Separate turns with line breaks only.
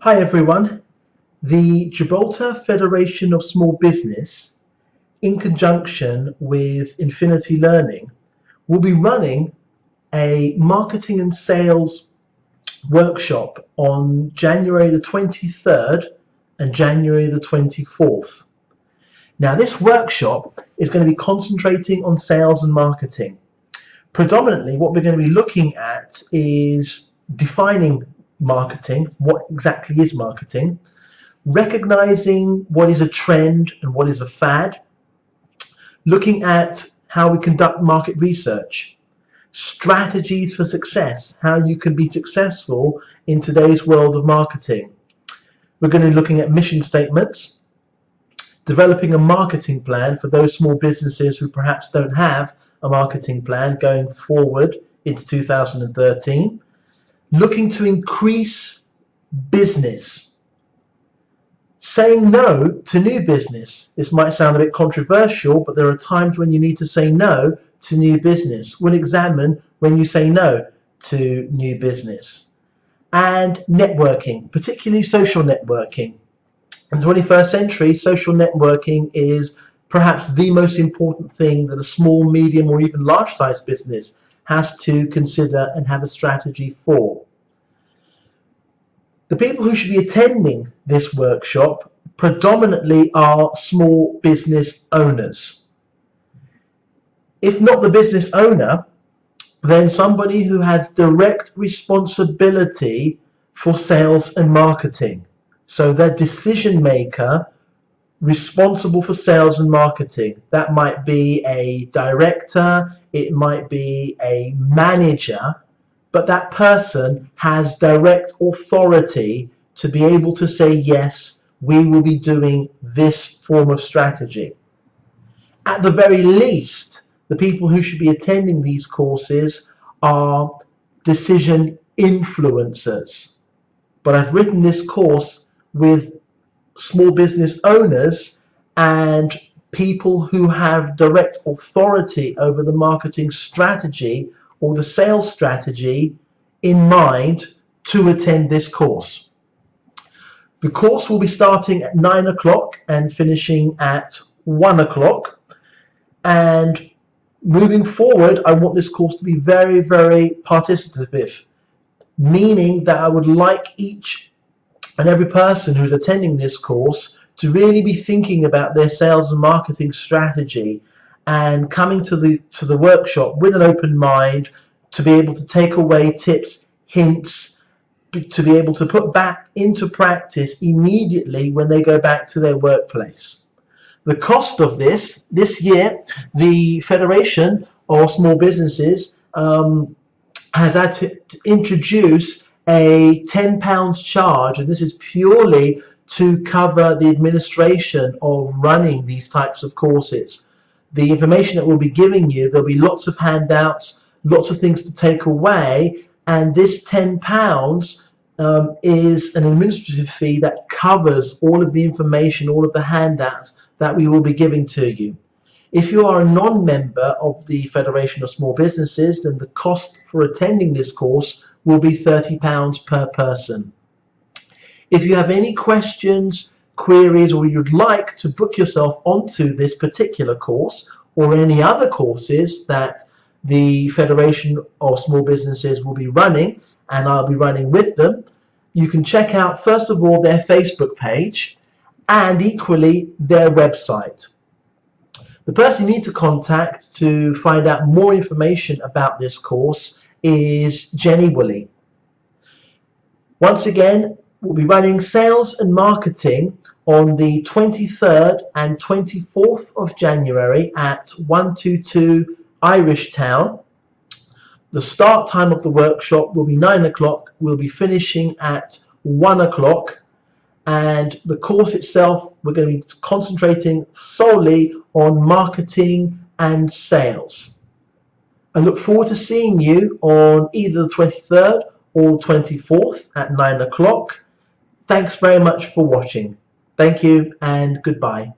Hi everyone. The Gibraltar Federation of Small Business, in conjunction with Infinity Learning, will be running a marketing and sales workshop on January the 23rd and January the 24th. Now, this workshop is going to be concentrating on sales and marketing. Predominantly, what we're going to be looking at is defining marketing. What exactly is marketing? Recognizing what is a trend and what is a fad, looking at how we conduct market research, strategies for success, how you can be successful in today's world of marketing. We're going to be looking at mission statements, developing a marketing plan for those small businesses who perhaps don't have a marketing plan going forward into 2013, looking to increase business. Saying no to new business. This might sound a bit controversial, but there are times when you need to say no to new business. We'll examine when you say no to new business. And networking, particularly social networking. In the 21st century, social networking is perhaps the most important thing that a small, medium, or even large-sized business has to consider and have a strategy for. The people who should be attending this workshop predominantly are small business owners. If not the business owner, then somebody who has direct responsibility for sales and marketing. So their decision maker responsible for sales and marketing. That might be a director, it might be a manager, but that person has direct authority to be able to say, yes, we will be doing this form of strategy. At the very least, the people who should be attending these courses are decision influencers. But I've written this course with small business owners and people who have direct authority over the marketing strategy or the sales strategy in mind to attend this course. The course will be starting at 9 o'clock and finishing at 1 o'clock. And moving forward, I want this course to be very, very participative, meaning that I would like each and every person who's attending this course to really be thinking about their sales and marketing strategy and coming to the workshop with an open mind to be able to take away tips, hints, to be able to put back into practice immediately when they go back to their workplace. The cost of this year, the Federation of Small Businesses has had to introduce a £10 charge, and this is purely to cover the administration of running these types of courses. The information that we'll be giving you, there'll be lots of handouts, lots of things to take away, and this £10 is an administrative fee that covers all of the information, all of the handouts that we will be giving to you. If you are a non-member of the Federation of Small Businesses, then the cost for attending this course will be £30 per person. If you have any questions, queries, or you'd like to book yourself onto this particular course or any other courses that the Federation of Small Businesses will be running, and I'll be running with them, you can check out first of all their Facebook page and equally their website. The person you need to contact to find out more information about this course is Jenny Woolley. Once again, we'll be running sales and marketing on the 23rd and 24th of January at 122 Irish Town. The start time of the workshop will be 9 o'clock. We'll be finishing at 1 o'clock. And the course itself, we're going to be concentrating solely on marketing and sales. I look forward to seeing you on either the 23rd or 24th at 9 o'clock. Thanks very much for watching. Thank you and goodbye.